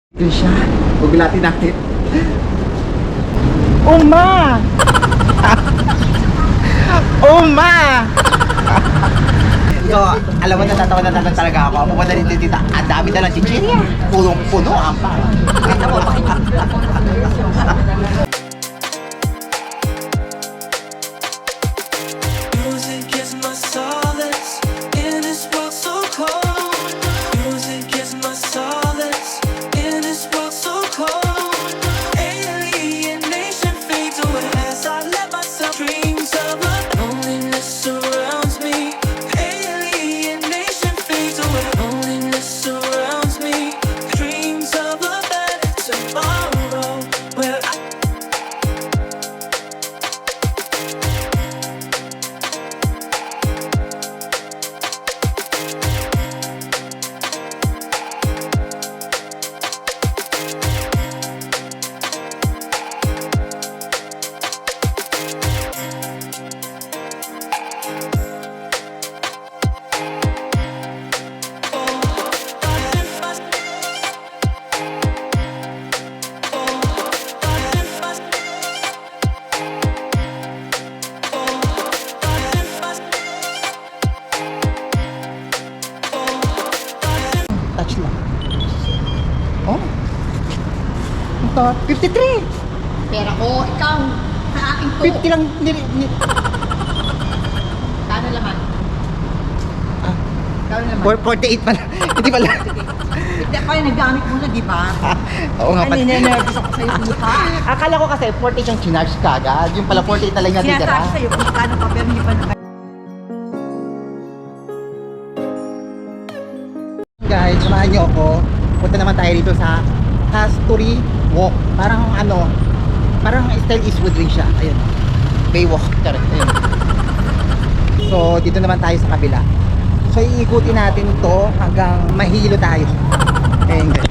Ito siya. Gugulatin natin. Uma! Uma! So, alam mo, natatawa na talaga ako. Pupunta dito, tita. Ang dami na lang chichirya. Punong-puno ang parang. Kaya mo, Music is my solace in this world so cold. Music is my solace in this world so cold. Alienation fades away as I let myself dreams of a loneliness surrounds me. Alienation fades away. Loneliness surrounds me. Dreams of a better tomorrow where I touch lang. Oh. Ito, 53. Pera ko, ikaw, sa akin to. 50 lang. Kano laman? Ah, Kano laman? 48 pala. Hindi pala. Hindi ako yung naggamit mo na, di ba? Oo nga Ano, pala. ninervous ako sa'yo, ha? Akala ko kasi 48 yung chinarge kagad. Yung pala 48 na lang yung natitira. Sinasabi sa'yo kung kano pa, pero hindi pa na. Guys, samahan niyo ako. Punta naman tayo dito sa Castory Walk. Parang ano, parang style Eastwood rin siya. Ayun. Baywalk. Charot. Ayun. So, dito naman tayo sa kabila. So, iikutin natin to hanggang mahilo tayo. Ayun guys.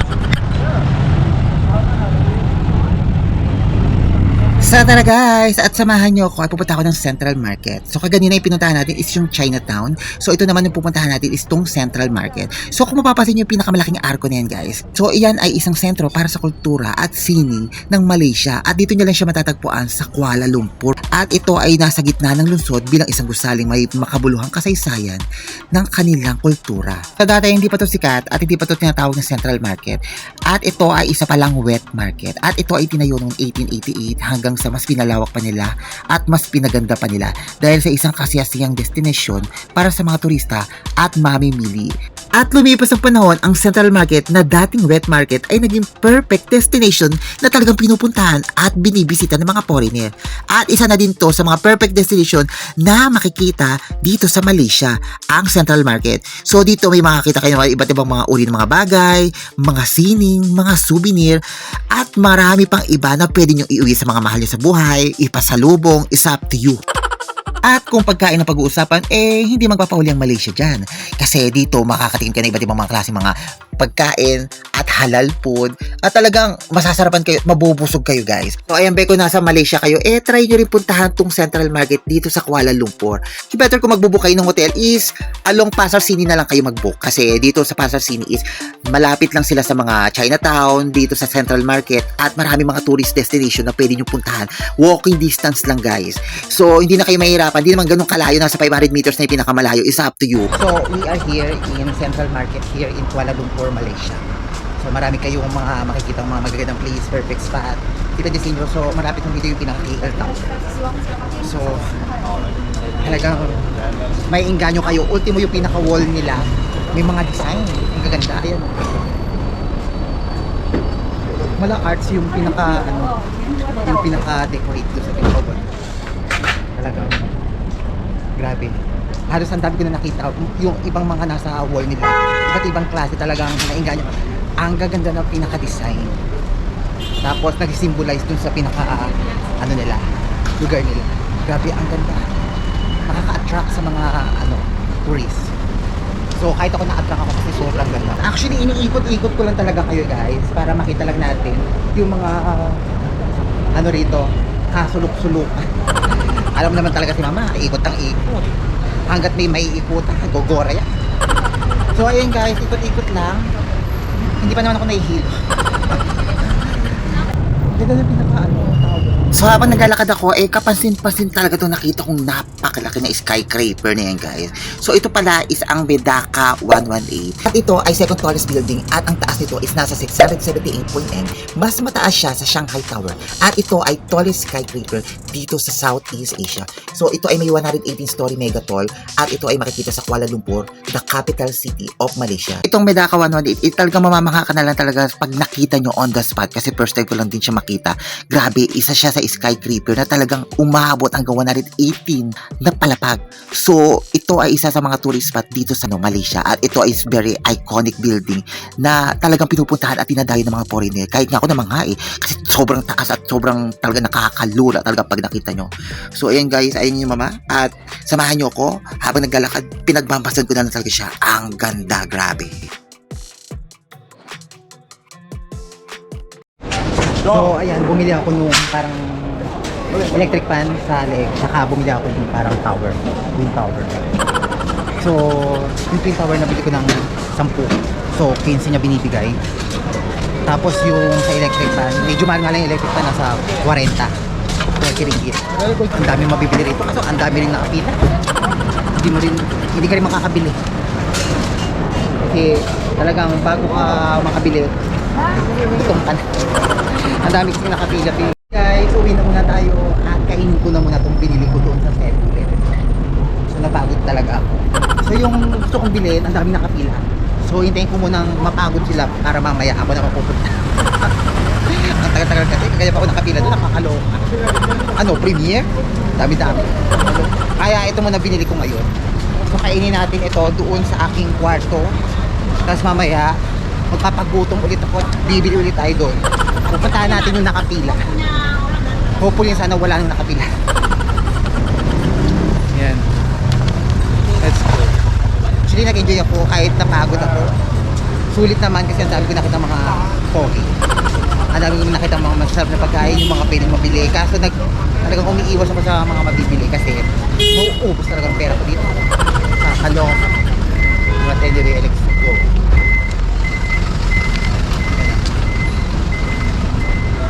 Sa tara guys, at samahan nyo ako at pupunta ako ng Central Market. So kaganina yung pinuntahan natin is yung Chinatown. So ito naman yung pupuntahan natin is tong Central Market. So kung mapapansin nyo yung pinakamalaking arko na yan guys. So iyan ay isang sentro para sa kultura at sining ng Malaysia. At dito nyo lang siya matatagpuan sa Kuala Lumpur. At ito ay nasa gitna ng lungsod bilang isang gusaling may makabuluhang kasaysayan ng kanilang kultura. Sa dati hindi pa to sikat at hindi pa to tinatawag na Central Market. At ito ay isa palang wet market. At ito ay tinayo noong 1888 hanggang sa mas pinalawak pa nila at mas pinaganda pa nila dahil sa isang kasiyasiyang destinasyon para sa mga turista at mamimili. At lumipas ang panahon, ang Central Market na dating wet market ay naging perfect destination na talagang pinupuntahan at binibisita ng mga foreigner. At isa na din to sa mga perfect destination na makikita dito sa Malaysia, ang Central Market. So dito may makakita kayo ng mga iba't ibang mga uri ng mga bagay, mga sining, mga souvenir, at marami pang iba na pwede nyo iuwi sa mga mahal nyo sa buhay, ipasalubong, is up to you. At kung pagkain ang pag-uusapan, hindi magpapahuli ang Malaysia dyan. Kasi dito makakatingin ka na iba't ibang mga klase mga pagkain at halal food. At talagang masasarapan kayo at mabubusog kayo guys. So ayan Beko, nasa Malaysia kayo, try nyo rin puntahan tong Central Market dito sa Kuala Lumpur. Better kung magbubook kayo ng hotel is along Pasar City na lang kayo magbook. Kasi dito sa Pasar City is malapit lang sila sa mga Chinatown, dito sa Central Market, at marami mga tourist destination na pwede nyo puntahan. Walking distance lang guys. So hindi na kayo mahirapan, hindi naman ganun kalayo, nasa 500 meters na yung pinakamalayo, is up to you. So we are here in Central Market here in Kuala Lumpur, Malaysia. So marami kayong mga makikita mga magagandang place, perfect spot. Dito din sinyo, so malapit ng dito yung pinaka-KL town. So talagang may inganyo kayo. Ultimo yung pinaka-wall nila, may mga design, ang gaganda. Ayan. Mala arts yung pinaka yung pinaka-decorate doon sa pinaka-wall. Talagang grabe. Halos ang dami ko na nakita yung ibang mga nasa wall nila. Iba't ibang klase talagang nainganyo. Ang gaganda ng pinaka-design. Tapos nag-symbolize dun sa pinaka nila, lugar nila. Grabe, ang ganda. Nakaka-attract sa mga tourists. So kahit ako na-attract ako kasi sobrang ganda. Actually, iniikot-ikot ko lang talaga kayo guys para makita lang natin yung mga rito, kasulok-sulok. Alam mo naman talaga si mama, ikot ang ikot. Hanggat may maiikutan, gogora yan. So ayun guys, ikot-ikot lang. Hindi pa naman ako nahihilo. Ganda na pinaka-ano, tawag. So habang naglalakad ako, kapansin-pansin talaga itong nakita kong napakalaki na skyscraper na yan, guys. So ito pala is ang Medaka 118. At ito ay second tallest building at ang taas nito is nasa 678.m. Mas mataas siya sa Shanghai Tower. At ito ay tallest skyscraper dito sa Southeast Asia. So ito ay may 118-story megatall at ito ay makikita sa Kuala Lumpur, the capital city of Malaysia. Itong Medaka 118, talagang mamamangha ka na lang talaga pag nakita nyo on the spot kasi first time ko lang din siya makita. Grabe, isa siya sa skyscraper na talagang umabot hanggang 118 na palapag. So, ito ay isa sa mga tourist spot dito sa Malaysia at ito is very iconic building na talagang pinupuntahan at tinadayo ng mga foreigner. Kahit nga ako namang kasi sobrang taas at sobrang talaga nakakalula talaga pag nakita nyo. So, ayan guys, ayan yung mama at samahan nyo ako habang naglalakad, pinagbabasan ko na talaga siya. Ang ganda, grabe. So, ayan, bumili ako nung parang electric fan sa leg, saka bumili ako nung parang tower, twin tower. So, yung twin tower nabili ko ng 10. So, 15 niya binibigay. Tapos yung sa electric fan, medyo mahal nga lang yung electric fan, nasa 40. 40 ringgit. Ang dami mabibili rito kasi ang dami rin nakapila. Hindi ka rin makakabili. Kasi talagang bago ka makabili, itong pan. Ang dami kasi nakapila. Guys, uwi na muna tayo at kainin ko na muna itong binili ko doon sa 7-Eleven. So napagod talaga ako. So yung gusto kong bilhin, ang dami nakapila. So hintayin ko munang mapagod sila para mamaya ako na mapupunta. Ang tagal-tagal kasi, kaya pa ako nakapila doon, nakakaloka. Ano, premiere? Dami-dami. Kaya ito muna binili ko ngayon. So kainin natin ito doon sa aking kwarto. Tapos mamaya, magpapagutom ulit ako at bibili ulit tayo doon. Pupuntahan natin yung nakapila. Hopefully sana wala nang nakapila. Yan. Let's go. Actually nag-enjoy ako kahit napagod ako. Sulit naman kasi ang dami ko nakita mga pogi. Ang dami ko nakita mga masarap na pagkain, yung mga pwedeng mabili. Kaso talagang umiiwas ako sa mga mabibili kasi mauubos talaga ang pera ko dito. Kakalong. What anyway, let's go.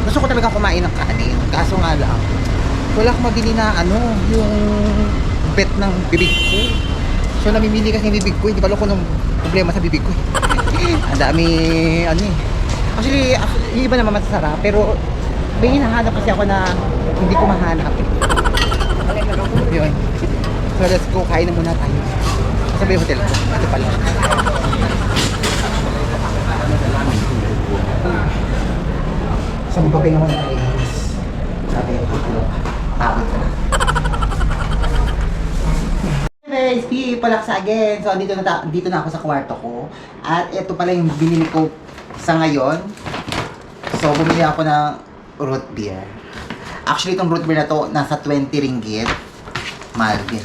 Gusto ko talaga kumain ng kanin. Kaso nga lang, wala akong mabili na yung bet ng bibig ko. So namimili kasi yung bibig ko. Hindi ba ko nung problema sa bibig ko. Ang dami, Actually, yung iba naman masasarap. Pero may hinahanap kasi ako na hindi ko mahanap. Yun. So let's go, kain na muna tayo. Sabi yung hotel ko. Ito pala. So magpapahinga muna tayo guys. Sabi yung hotel. Pagod ka na. Guys, palaksa again. So dito na ako sa kwarto ko. At ito pala yung binili ko sa ngayon. So bumili ako ng root beer. Actually itong root beer na to nasa 20 ringgit. Mahal din.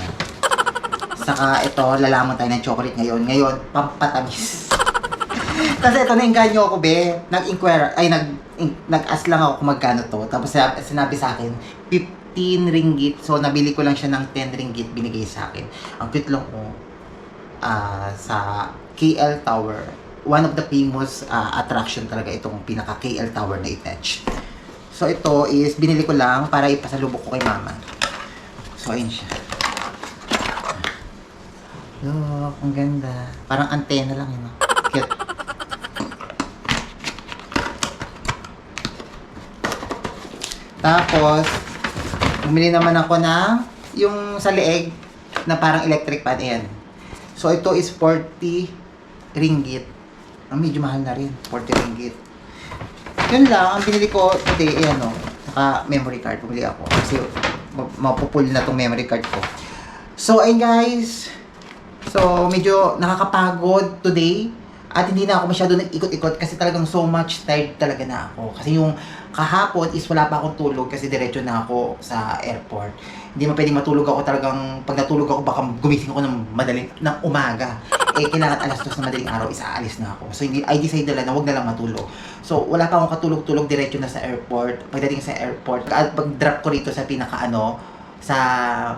Saka ito, lalaman tayo ng chocolate ngayon. Ngayon, pampatamis. Kasi ito, nainganyo ako, be. Nag-inquire, nag-ask lang ako kung magkano to. Tapos sinabi sa akin, 15 ringgit. So, nabili ko lang siya ng 10 ringgit binigay sa akin. Ang cute lang ko. Sa KL Tower. One of the famous attraction talaga itong pinaka KL Tower na i-touch. So, ito is binili ko lang para ipasalubok ko kay mama. So, ayun siya. Look, ang ganda. Parang antena lang yun. Cute. Tapos, bumili naman ako ng yung sa leeg na parang electric fan. Ayan. So, ito is 40 ringgit. Medyo mahal na rin. 40 ringgit. Yun lang. Ang binili ko today, ayan o. Saka memory card. Bumili ako. Kasi mapupul na tong memory card ko. So, ayun guys. So, medyo nakakapagod today. At hindi na ako masyado nag-ikot-ikot kasi talagang so much tired talaga na ako. Kasi yung kahapon is wala pa akong tulog kasi diretso na ako sa airport. Hindi mo pwedeng matulog ako talagang, pag natulog ako baka gumising ako ng umaga. Kailangan alas 2 na madaling araw is aalis na ako. So, I decide na wag na lang matulog. So, wala pa akong katulog-tulog diretso na sa airport. Pagdating sa airport, at pag-drop ko rito sa sa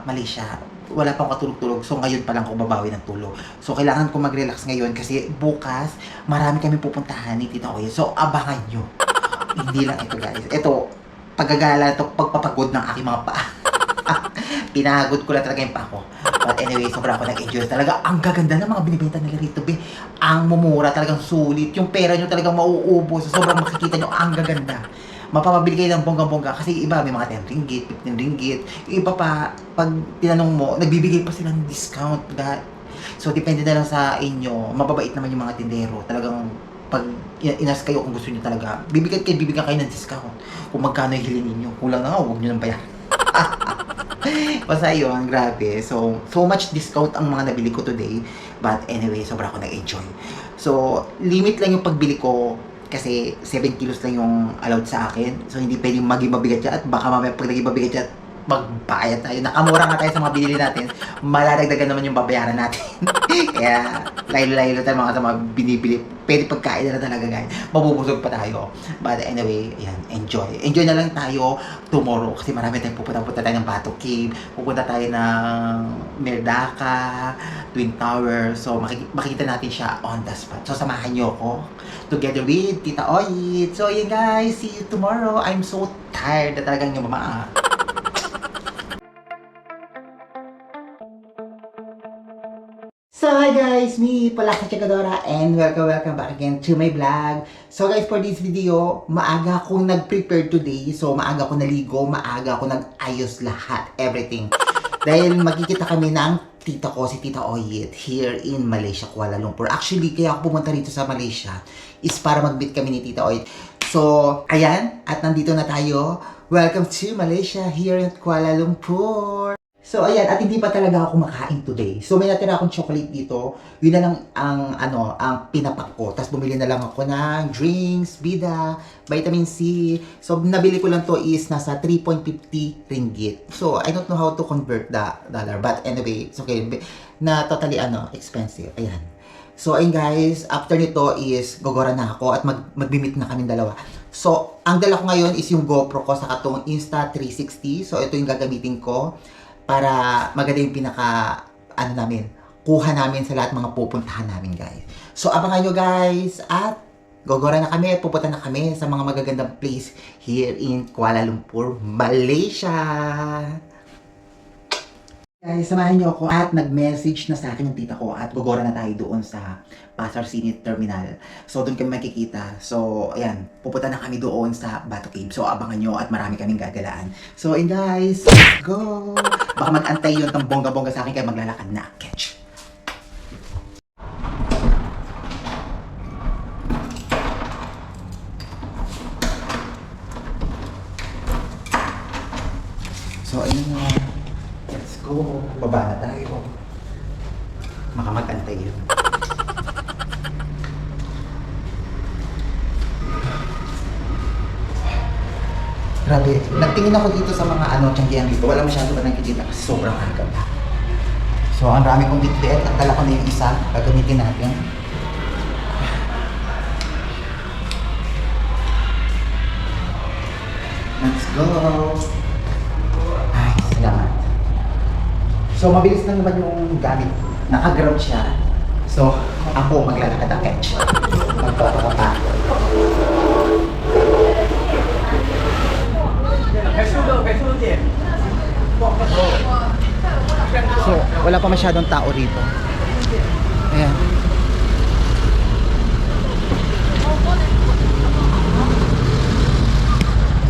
Malaysia, wala pang katulog-tulog. So, ngayon pa lang ako babawi ng tulog. So, kailangan ko mag-relax ngayon kasi bukas, marami kami pupuntahan ni Tita Oye. So, abangan nyo. Hindi lang ito guys. Ito, paggagala ito, pagpapagod ng aking mga paa. Pinagod ko lang talaga yung paa ko. But anyway, sobra ako nag-enjoy. Talaga, ang gaganda ng mga binibenta nila rito, be. Ang mumura, talagang sulit. Yung pera nyo talagang mauubos. Sobrang makikita nyo, ang gaganda. Mapapabili kayo ng bongga-bongga. Kasi iba, may mga 10 ringgit, 15 ringgit. Yung iba pa, pag tinanong mo, nagbibigay pa sila ng discount. So, depende na lang sa inyo. Mababait naman yung mga tindero. Talagang, pag inas kayo kung gusto niyo talaga, bibigyan kayo ng discount. Kung magkano yung hilingin niyo. Kulang na nga, huwag niyo nang bayaran. Basta yun, grabe. So much discount ang mga nabili ko today. But anyway, sobra ako nag-enjoy. So, limit lang yung pagbili ko kasi 7 kilos lang yung allowed sa akin. So, hindi pwedeng maging mabigat siya at baka mamaya pag naging mabigat siya, magbayad tayo. Nakamura nga tayo sa mga binili natin. Maladagdagan naman yung babayaran natin. Kaya, layo-layo tayo mga sa mga binibili. Pwede pagkain na talaga guys. Mabubusog pa tayo. But anyway, ayan, enjoy. Enjoy na lang tayo tomorrow. Kasi marami tayong pupunta tayo ng Bato Cave. Pupunta tayo ng Merdaka, Twin Tower. So, makikita natin siya on the spot. So, samahan niyo ako together with Tita Oyit. So, yun guys. See you tomorrow. I'm so tired na talagang yung mama. So hi guys, me Palaka Chekadora and welcome back again to my vlog. So guys, for this video, maaga akong nag-prepare today. So maaga akong naligo, maaga akong nag-ayos lahat, everything. Dahil magkikita kami ng tita ko, si Tita Oyit, here in Malaysia, Kuala Lumpur. Actually, kaya ako pumunta rito sa Malaysia is para mag-meet kami ni Tita Oyit. So, ayan, at nandito na tayo. Welcome to Malaysia, here at Kuala Lumpur. So, ayan, at hindi pa talaga ako makain today. So, may natira akong chocolate dito. Yun na lang ang pinapak ko. Tapos, bumili na lang ako ng drinks, bida, vitamin C. So, nabili ko lang to is nasa 3.50 ringgit. So, I don't know how to convert the dollar. But anyway, it's okay. Na totally, expensive. Ayan. So, ayun guys, after nito is gogora na ako at mag-meet na kaming dalawa. So, ang dala ko ngayon is yung GoPro ko sa katong Insta360. So, ito yung gagamitin ko para maganda yung kuha namin sa lahat mga pupuntahan namin guys. So abangan nyo guys at gogora na kami at pupunta na kami sa mga magagandang place here in Kuala Lumpur, Malaysia. Guys, samahan nyo ako at nag-message na sa akin yung tita ko at gogora na tayo doon sa Pasar City Terminal. So, doon kami makikita. So, ayan, pupunta na kami doon sa Bato Cave. So, abangan nyo at marami kaming gagalaan. So, and guys, let's go! Baka mag-antay yun ng bongga-bongga sa akin kaya maglalakad na. Catch! So, ayun na. Let's go. Baba na tayo. Baka mag-antay yun. Grabe, nagtingin ako dito sa mga tiyanggihan dito. Wala masyado ba nakikita kasi sobrang harga pa. So, ang dami kong bitbit at dala ko na yung isa. Gagamitin natin. Let's go! Ay, salamat. So, mabilis lang naman yung gamit. Naka-ground siya. So, ako maglalakad ang catch. Magpapaka pa. So, wala pa masyadong tao rito. Ayan.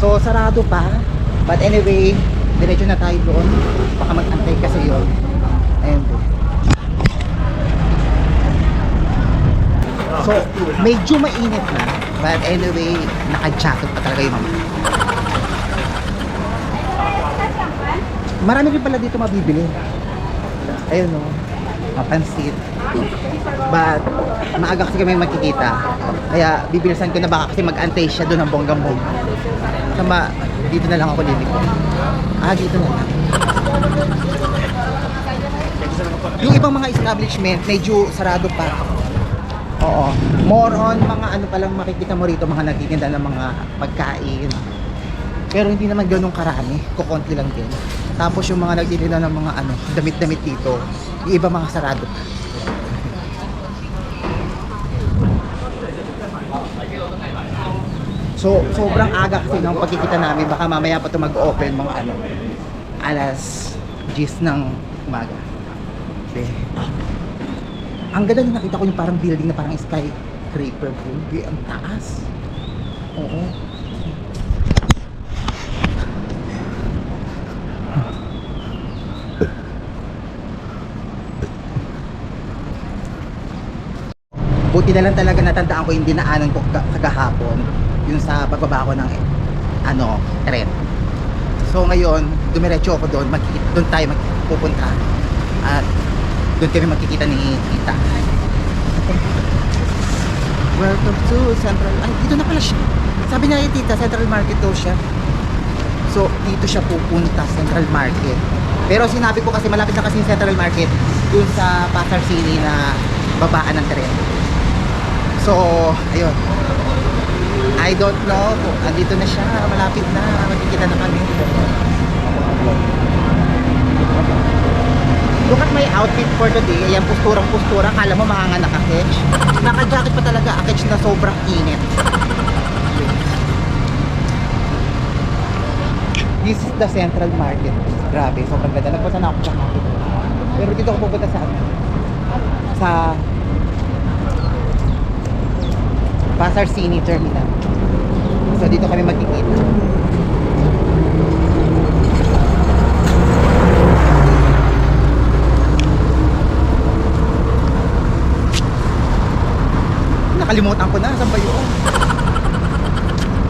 So, sarado pa. But anyway, diretso na tayo doon. Baka mag-antay kasi yun. Ayan po. So, medyo mainit na. But anyway, naka-jacket pa talaga yung mga. Marami rin pala dito mabibili. Ayun o, mapansit. But, maaga kasi kami magkikita. Kaya, bibilisan ko na baka kasi mag-antay siya doon ng bonggang-bongga. Sama, dito na lang ako liliko. Dito na lang. Yung ibang mga establishment, medyo sarado pa. Oo. More on, mga palang makikita mo rito, mga nagtitinda ng mga pagkain. Pero hindi naman ganun karami, kukonti lang din. Tapos yung mga nagtitinda ng mga damit-damit dito, yung iba mga sarado pa. So So, sobrang aga kasi ng pagkikita namin. Baka mamaya pa ito mag-open mga alas 10 ng umaga. Okay. Ang ganda na nakita ko yung parang building na parang skyscraper po. Ang taas. Oo. Buti na lang talaga natandaan ko yung dinaanan ko kagahapon yung sa pagbaba ko ng tren. So ngayon, dumiretso ako doon, doon tayo magpupunta at doon kami magkikita ni Tita. Welcome to Central. Ay, dito na pala siya. Sabi niya ni Tita, Central Market daw siya. So, dito siya pupunta, Central Market. Pero sinabi ko kasi malapit na kasi yung Central Market dun sa Pasar City na babaan ng tren. So, ayun. I don't know. Andito na siya. Malapit na. Magkikita na kami. Look at my outfit for today. Ayan, posturang-postura. Kala mo mahangan naka-catch. Naka-jacket pa talaga. Catch na sobrang init. This is the Central Market. Grabe, sobrang ganda. Nagpunta na ako sa market. Pero dito ako pupunta sa Pasar City Terminal. So dito kami magkikita. Nakalimutan ko na, saan ba yun?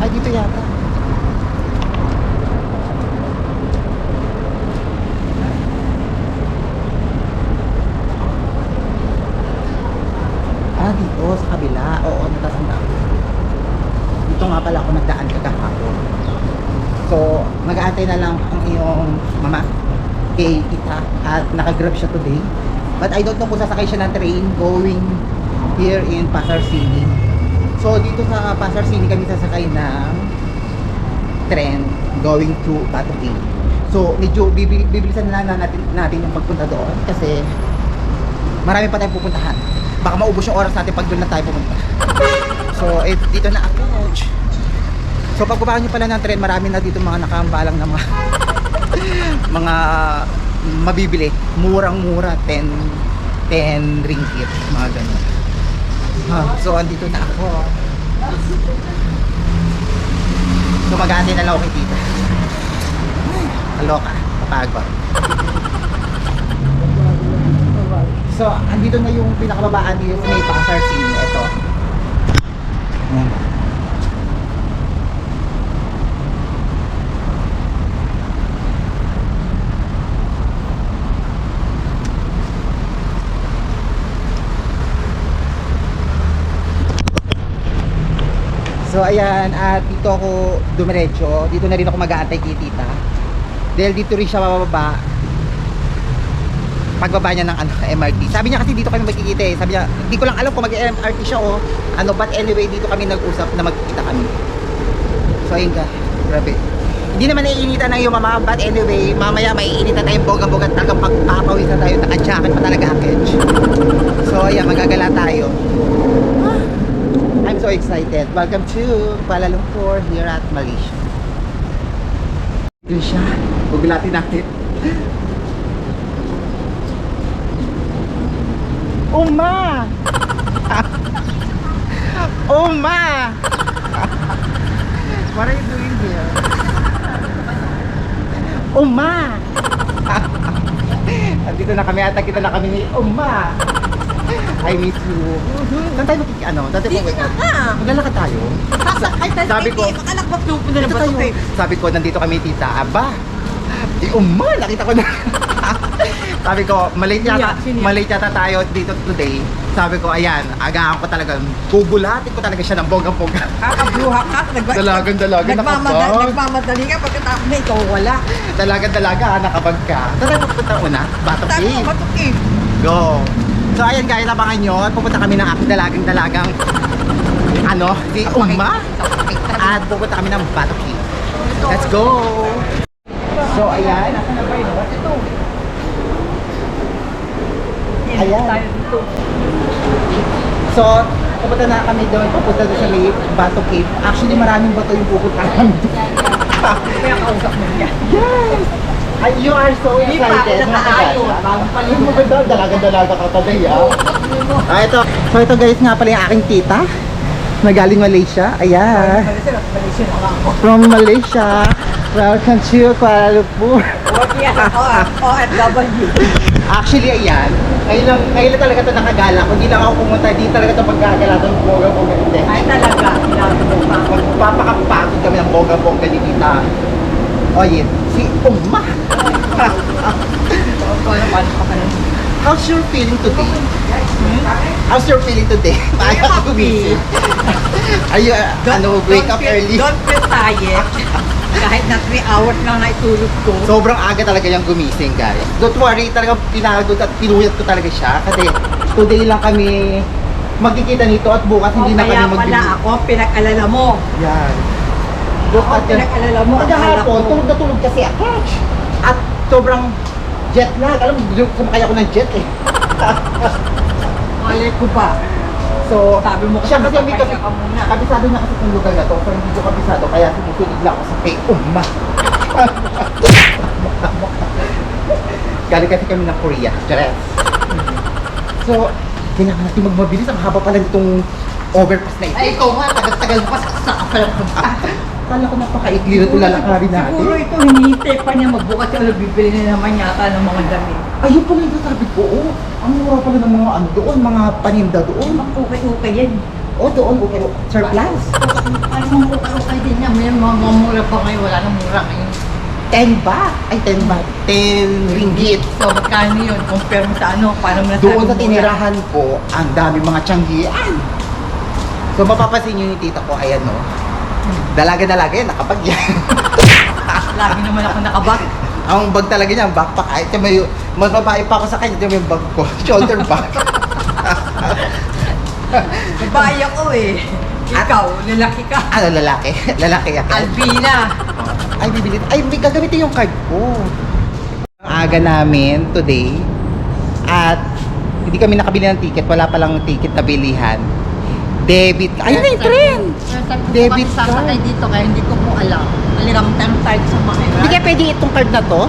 Ay, dito yata. Dito sa kabila. Oo, natatanda ko. Dito nga pala ako nagdaan kagahapon. So, mag-aantay na lang ang iyong mama kay Tita at nakagrab siya today. But I don't know kung sasakay siya ng train going here in Pasar City. So, dito sa Pasar City kami sasakay ng tren going to Batuque. So, medyo bibilisan na lang natin yung pagpunta doon kasi marami pa tayong pupuntahan. Baka maubos yung oras natin pag doon na tayo pumunta. So, dito na ako. So, pagbaba nyo pala ng tren, marami na dito mga nakaambalang na mga mga mabibili. Murang-mura, 10 ringgit, mga ganun. So, andito na ako. So, mag-aantay na lang ako kay Tita. Kaloka, kapagod. So, andito na yung pinakababaan dito sa may Pasar City. Ito. So, ayan. At dito ako dumiretso. Dito na rin ako mag-aantay kay Tita. Dahil dito rin siya bababa. Pagbaba niya ng MRT. Sabi niya kasi dito kami magkikita eh. Sabi niya, hindi ko lang alam kung mag-MRT siya o but anyway, dito kami nag-usap na magkikita kami. So ayun ka, grabe. Hindi naman naiinitan ng iyong mama, but anyway, mamaya maiinitan tayong boga-boga talagang pagpapawis na tayo, naka-jacket pa talaga aketch. So ayan, magagala tayo. I'm so excited. Welcome to Kuala Lumpur here at Malaysia. Ito siya. Gugulatin natin. Uma! Uma! What are you doing here? Uma! Andito na kami ata, kita na kami ni Uma! I miss you. Saan tayo dati po maglalakad tayo. Sabi ko, sabi ko, nandito kami Tita. Aba, Uma, nakita ko na. Sabi ko, malate yata tayo dito today. Sabi ko, ayan, agahan ko talaga. Gugulatin ko talaga siya ng bonggang-bongga. Kakabluha ka. Dalagan-dalaga, Nagmamadali ka pagkatapos na ikaw wala. Dalagan-dalaga, nakabag ka. Saan tayo pupunta una? Batuque. Batuque. Go. So ayan guys, abangan nyo. Pupunta kami ng aking dalagang si Uma. At pupunta kami ng Batuque. Let's go. So ayan, nasa na ba yun? Ito. Ayan. So, pupunta na kami doon, pupunta doon sa may Bato Cave. Actually, maraming bato yung pupuntahan. Kaya kausap mo niya. Yes! You are so Hindi pa ako excited. nakaayon. Bagong Yung palimot. maganda, dalaga-dalaga ka today, ito. So, ito guys nga pala yung aking tita na galing Malaysia. Ayan. Malaysia na ako. From Malaysia. Welcome to Kuala Lumpur. Okay, OFW. Actually, ayan. Ngayon lang talaga ito nakagala. Kung di lang ako pumunta, di talaga ito paggagala ito ng bongga-bongga. Hindi. Ay talaga, kailangan mo pa. Magpapakapagod kami ng bongga-bongga ni tita. Oye, si Uma. Paano pa ka How's your feeling today? How's your feeling today? Maaga ka gumising. Are you, wake up early? Don't feel tired. Kahit na 3 hours lang na itulog ko. Sobrang aga talaga yung gumising, guys. Don't worry, talagang pinagod at pinuyat ko talaga siya. Kasi today lang kami magkikita nito at bukas hindi na kami Kaya pala magbibigay. ako, pinag-alala mo. Yan. Ako, pinag-alala mo. Maghahapon, tulog na tulog kasi ako. At sobrang jet lag. Alam mo, sumakay ako ng jet eh. Malay ko ba? So, Sabi mo siya kasi may magpapahinga ka muna. kabisado niya kasi itong lugar na to. Pero hindi ko kabisado, kaya sumusunod lang ako sa kay Uma. Galing kasi kami ng Korea. Chares. So, kailangan natin magmabilis. Ang haba pala nitong overpass na ito. Ay, ikaw nga, tagal-tagal pa sa pala punta. Kala ko napakaikli na ito lalakarin natin. Siguro ito, hinihintay pa niya magbukas yung bibili na naman yata ng mga damit. Ayun pala yung sabi ko, oh, ang mura pala ng mga ano doon, mga paninda doon. Okay yan. Oh, doon, okay, surplus. Parang okay din niya. May mga mura pa ngayon, wala nang mura ngayon. 10 baht. Ay, 10 baht. 10 ringgit. So, magkano yun? Compare mo sa ano, parang nasabi Doon sa mura. tinirahan ko, ang dami mga tiyanggian. So, mapapansin nyo yung tita ko, ayan no. Dalaga-dalaga yan, nakapag yan. Lagi naman ako nakabag. Ang bag talaga niya, ang backpack. Ay, ito may, mas babae pa ako sa kanya, ito yung bag ko. Shoulder bag. Babae ako eh. Ikaw, lalaki ka. Ano, lalaki? Lalaki yan. Albina. Ay, bibili. Ay, may gagamitin yung card ko. Ang aga namin today. At hindi kami nakabili ng ticket. Wala palang ticket na bilihan. Debit. Ayun na yung tren! Debit card. Sasakay dito kaya hindi ko po alam. Naliramtan tayo sa mga Hindi kaya pwede itong card na to?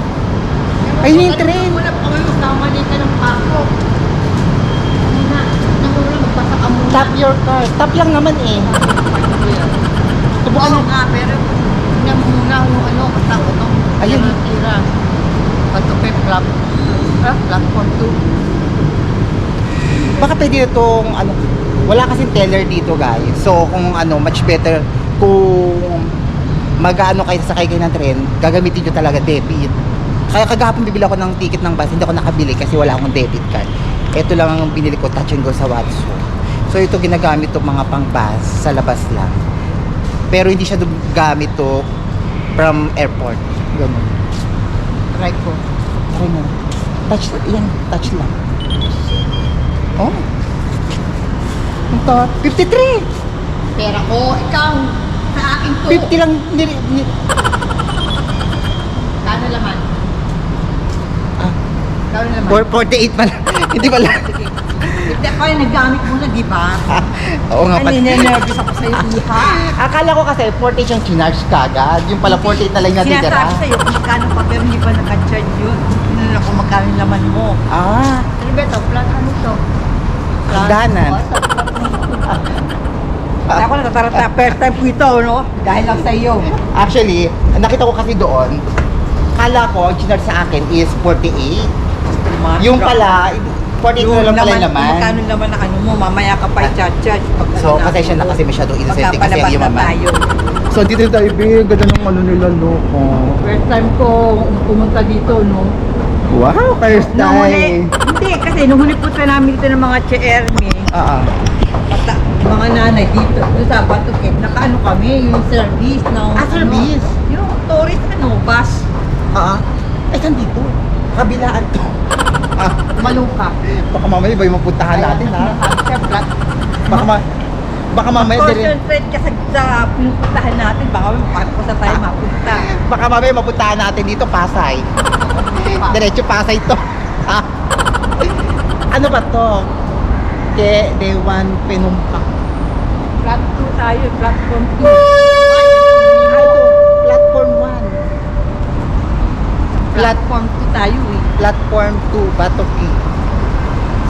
Ayun na yung tren. Wala pa kayo magkamali ka ng pako. Muna, nahura magpasa ka muna. Tap your card. Tap lang naman eh. Oo nga, pero tingnan mo muna kung ano, basta ano. Ayun. Tira. Patukay platform 2. Baka pwede itong ano, wala kasing teller dito guys. So kung ano, much better kung mag-ano kayo sakay kayo ng tren, gagamitin nyo talaga debit. Kaya kagahapon bibili ako ng ticket ng bus, hindi ako nakabili kasi wala akong debit card. Ito lang ang binili ko, touch and go sa Watson. So ito ginagamit to mga pang bus sa labas lang. Pero hindi siya gamit to from airport. Ganun. Try ko. Try mo. Touch, yan, touch lang. Oh. Ito, 53. Pera ko, ikaw, sa akin to. 50 lang Kano laman? Ah, Kano laman? 48 pala. Hindi pala. Hindi ako yung naggamit mo na, di ba? Oo nga Ay, pala. ninenervous ako sa'yo, iha. Akala ko kasi 48 yung chinarge kagad. Yung pala 48 na lang natitira. Sinasabi sa'yo kung magkano pa, pero hindi pa naka-charge yun. Hindi na ako magkano yung laman mo. Ah, Ano ba ito? Plan ano to? hagdanan. Ako natatarata, first time ko ito, no? Dahil lang sa iyo. Actually, nakita ko kasi doon, kala ko, ang chinarge sa akin is 48. Yung pala, 48 na lang pala yung laman. Magkano naman na ano mo, mamaya ka pa i-charge. So, pasensya na kasi masyadong innocent kasi ang yung na mama. tayo. So, dito tayo, ganda ng ano nila, no? Oh. First time ko pumunta dito, no? Wow, first Nung huli, time. hindi, kasi nung huli punta namin dito ng mga Chermi, mga nanay dito, doon sa Batukit, nakaano kami, yung service ng... Service? Ano, yung tourist, bus, Ay, saan dito? Kabilaan to. Maluka. Baka mamaya ba yung mapuntahan natin, ha? Baka mamaya Concentrate ka sa pinupuntahan natin, baka pa sa tayo mapunta. Baka mamaya mapuntahan natin dito, Pasay. Diretso Pasay to. Ano ba to? Day 1 Penumbang. Flat 2 tayo, platform 2. Platform 1. Platform 2 tayo eh. Platform 2, Bato Cave.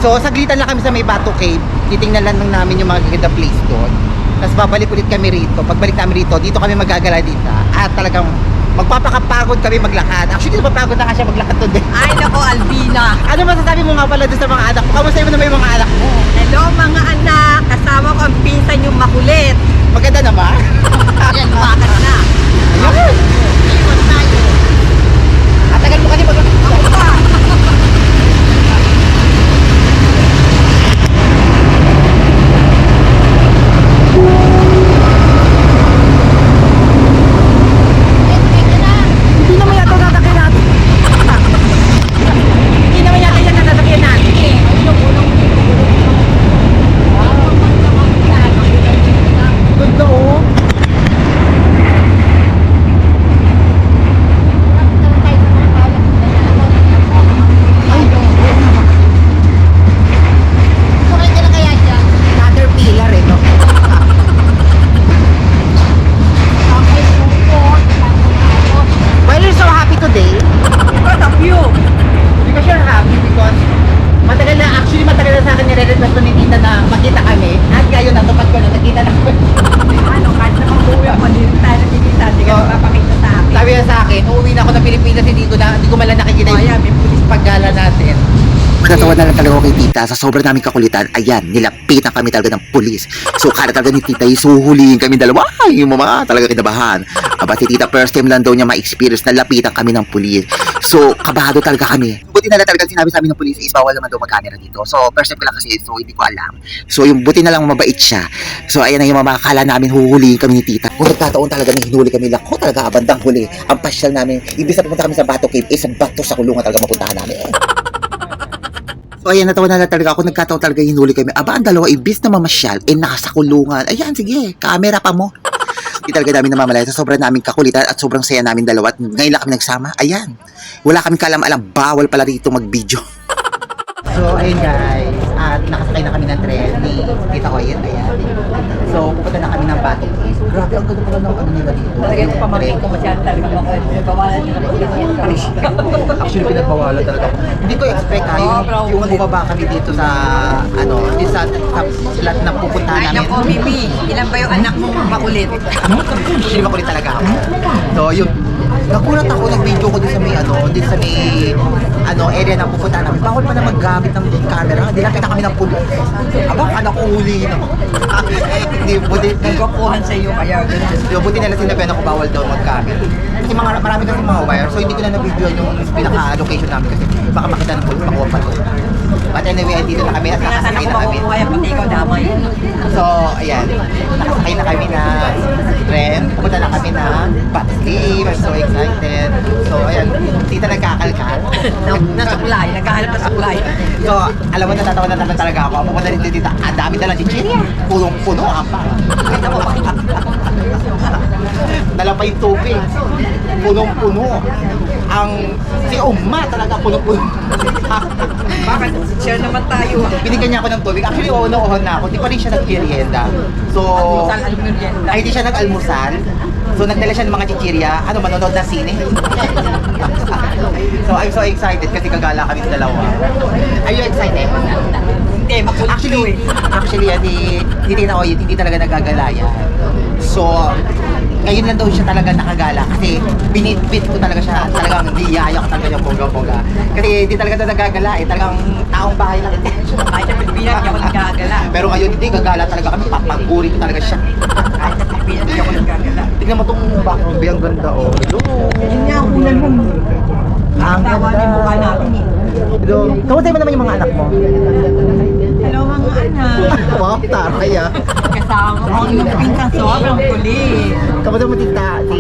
So, saglitan lang kami sa may Bato Cave. Titingnan lang namin yung mga gaganda place doon. Tapos babalik ulit kami rito. Pagbalik namin rito, dito kami magagala dito. At talagang magpapakapagod kami maglakad. Actually, napapagod na nga siya maglakad doon din. Ay nako, Albina. Ano masasabi mo nga pala doon sa mga anak mo? Kamusta mo naman yung mga anak mo? Hello mga anak, kasama ko ang pinsan yung makulit. Maganda naman. Yan, lumakas na. Iwan tayo. At tagal mo kasi Ako pa. Hindi naman yata tatakyan natin. Hindi naman yata yan tatakyan natin. Ganda oh. Caterpillar eh, no? Well, you're so happy today. Because of you. Because you're happy because matagal na sa akin nire-request ko ni Tita na makita kami. At ngayon natupad ko na nakita na ko. Ano, kahit na mag-uwi ako, hindi tayo nakikita, hindi ka Oo. napapakita sa akin. Sabi niya sa akin, uuwi na ako ng Pilipinas, hindi ko malang nakikita Oh, yeah, yung may pulis paggala natin. Natawa na lang talaga ako kay tita sa sobrang naming kakulitan. Ayan, nilapitan kami talaga ng pulis. So, kala talaga ni tita, isuhulihin kami dalawa. Ay, yung mama, talaga kinabahan. Aba, si tita, first time lang daw niya ma-experience na lapitan kami ng pulis. So, kabado talaga kami. Buti na lang talaga sinabi sa amin ng pulis is bawal naman daw mag-camera dito. So, first time ko lang kasi, so hindi ko alam. So, yung buti na lang mabait siya. So, ayan na yung mama, akala namin huhulihin kami ni tita. Kung nagkataon talaga na hinuli kami lang, ko talaga abandang huli. Ang pasyal namin, ibig na pupunta kami sa Bato Cave, sa bato sa kulungan talaga mapuntahan namin. So ayan, natawa na lang talaga ako, nagkataon talaga hinuli kami. Aba, ang dalawa, ibis na mamasyal, nasa kulungan. Ayan, sige, camera pa mo. Hindi talaga namin namamalaya. So, sobrang naming kakulitan at sobrang saya namin dalawa. At ngayon lang kami nagsama. Ayan, wala kaming kalam-alam, bawal pala dito mag-video. So, ayun guys, at nakasakay na kami ng tren ni Tita Koyen, ayan. So, pupunta na kami ng Bato Cave. Grabe, ang ganda pala ng ano nila dito. Talaga yung pamangkin ko masyadong talaga makulit. Bawalan nyo na Actually, pinagbawalan talaga ako. Hindi ko expect ha, yung bumaba kami dito sa, ano, dito sa slot na pupuntahan Ay namin. nako, Mimi, ilan ba yung anak mong makulit? Hindi ba kulit talaga ako? So, yun. Nagulat ako, nag-video ko din sa may, din sa may, area na pupuntahan namin. Bawal pa na maggamit ng camera. Hindi lang kita kami ng pulis. Aba, anak ko huli na. Hindi, buti. Nagwapuhan sa iyo kaya ganun. Yung buti nila sinabihan ako bawal daw mag-camera. Kasi marami kasi mga wire, so hindi ko na na-video yung pinaka-location namin kasi baka makita ng pulis, makuha pa doon. But anyway, dito na kami at Tinatanong nakasakay ko na kami. makukuha yan, pati ikaw damay. So, ayan. Nakasakay na kami na tren. Pumunta na kami na Bato Cave. I'm so excited. So, ayan. Tita nagkakalkal. Nasuklay, naghahanap na suklay. So, alam mo, natatawa na talaga ako. Pumunta rin dito. Ang dami na lang chichirya. Punong-puno ang pa. Kita mo ba? Dala pa yung tubig. Punong-puno. Ang si Uma talaga punong-puno. Bakit? Share naman tayo. Binigyan niya ako ng tubig. Actually, oo na ako. Di pa rin siya nagmerienda. So, Almusal, almerienda. ay, hindi siya nag-almusal. So, nagdala siya ng mga chichirya. Ano, manonood ng sine? So, I'm so excited kasi kagala kami dalawa. Are you excited? Hindi, makulit Actually, hindi na ako, hindi talaga nagagala yan. So, ngayon lang daw siya talaga nakagala kasi binitbit ko talaga siya. Talagang niyaya ko talaga yung bongga-bongga. Kasi hindi talaga na nagagala eh. Talagang taong bahay lang. Kahit sa Pilipinas, hindi ako nagkagala. Pero ngayon hindi, gagala talaga kami. Papaguri ko talaga siya. Kahit sa Pilipinas, hindi ako nagkagala. Tignan mo itong background, ang ganda oh. Hello! Yun nga ang ulan mo. Ang Tawa ganda. na yung mukha natin eh. Hello! Kamusta mo naman yung mga anak mo? Hello mga anak. Wow, taray ah. Kasama ko ang pinsan sobrang kulit. Kamusta mo tita? Si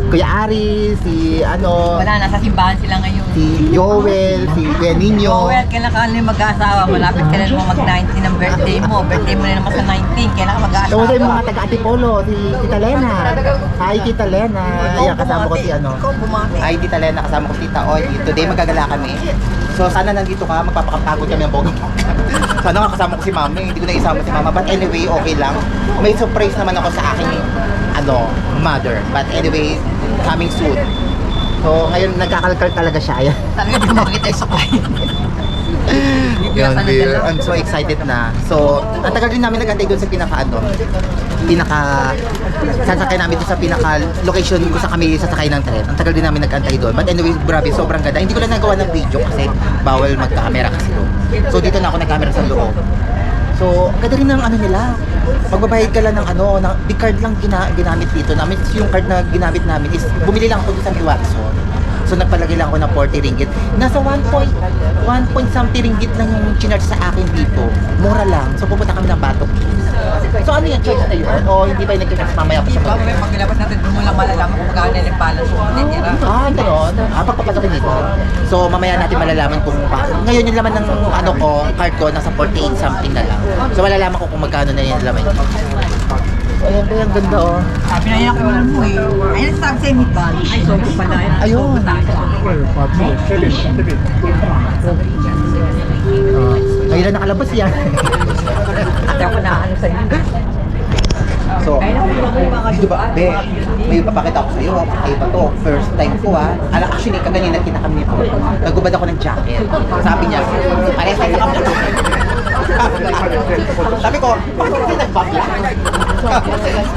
Kuya Ari, si Wala, nasa simbahan sila ngayon. si Joel, si Kuya Nino. Joel, kailan ka na mag-aasawa? Malapit ka na naman mag-19 ang birthday mo. Birthday mo na naman sa 19. Kailan ka mag-aasawa? Kamusta yung mga taga-Antipolo, si Tita Lena. Hi, Tita Lena. Ayan, kasama ko si Ikaw bumati. Hi, Tita Lena, kasama ko si Tita Oy. Today magagala kami. So, sana nandito ka, magpapakapagod kami ng boga. Sana nga kasama ko si mama, hindi ko na isama si mama. But anyway, okay lang. May surprise naman ako sa aking, mother. But anyway, coming soon. So, ngayon nagkakalkal talaga siya. Ayan. Talaga di makakita yung sakay. Yun, dear. I'm so excited na. So, ang tagal din namin nag-antay doon sa sasakay namin doon sa location kung saan kami sasakay ng tren. Ang tagal din namin nag-antay doon. But anyway, grabe, sobrang ganda. Hindi ko lang nagawa ng video kasi bawal magka-camera kasi doon. So, dito na ako nag-camera sa loob. So, ang ganda rin ng nila. Magbabayad ka lang ng the card lang ginamit dito. Yung card na ginamit namin is, bumili lang ako doon sa May Watson. So nagpalagay lang ako ng 40 ringgit. Nasa 1 point something ringgit lang yung chinarge sa akin dito. Mura lang. So pupunta kami ng Batok. So ano yan? Charge na yun? O hindi ba yung nag-charge mamaya pa siya? Mamaya pagkilabas natin, doon mo lang malalaman kung magkano na yung balance mo natitira. Gano'n? Pagpapasok nito. So mamaya natin malalaman kung ngayon yung laman ng card ko, nasa 48 something na lang. So malalaman ko kung magkano na yung laman. Ayan ba yung ganda Sabi na yan ako mo eh. Ayun sabi sa meatball. Ay, sobo pala yan. Ayun. Ngayon na nakalabas yan. Ate ako na ano sa'yo. So, di ba, may papakita ako sa'yo. Ay ba to? First time ko Actually, kaganina kita kami nito. Nagubad ako ng jacket. Sabi niya, pares tayo naka-vlog. Sabi ko, bakit kasi nag-vlog?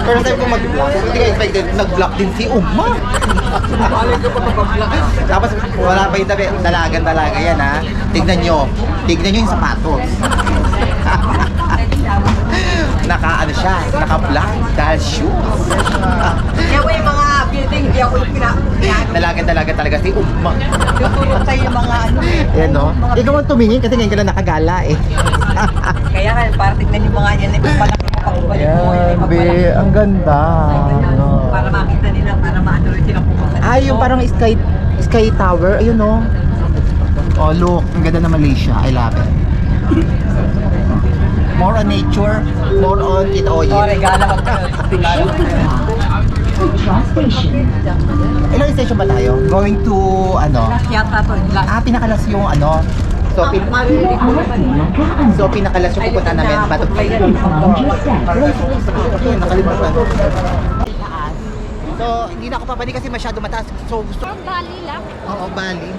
First time ko mag-vlog. Hindi ka expected, nag-vlog din si Uma. Tapos, wala pa yung tabi. Dalagan-dalaga yan Tignan nyo yung sapatos. Naka-vlog dahil shoes. Kaya ko yung mga building, hindi ako yung Dalaga talaga si Uma. tutulog sa'yo yung mga ano. Ayan ikaw ang tumingin kasi ngayon ka lang nakagala Kaya nga, para tignan yung mga yan, ipapalaki mo pagbalik mo. ang ganda. Para makita nila, para maano rin silang pupunta. Yung parang sky tower, ayun Oh, look, ang ganda ng Malaysia. I love it. More on nature, more on Oh, regala magpapilala. Ilang station ba tayo? Going to, Yata to, last. pinakalas yung So, pinakalas yung pupunta namin. Batok. Nakalimutan. So, hindi na ako papali kasi masyado mataas. So, gusto ko. Bali lang. Oo, Bali.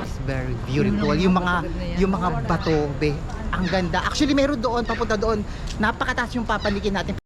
It's very beautiful. Yung mga bato, ang ganda. Actually, meron doon, papunta doon. Napakataas yung papalikin natin.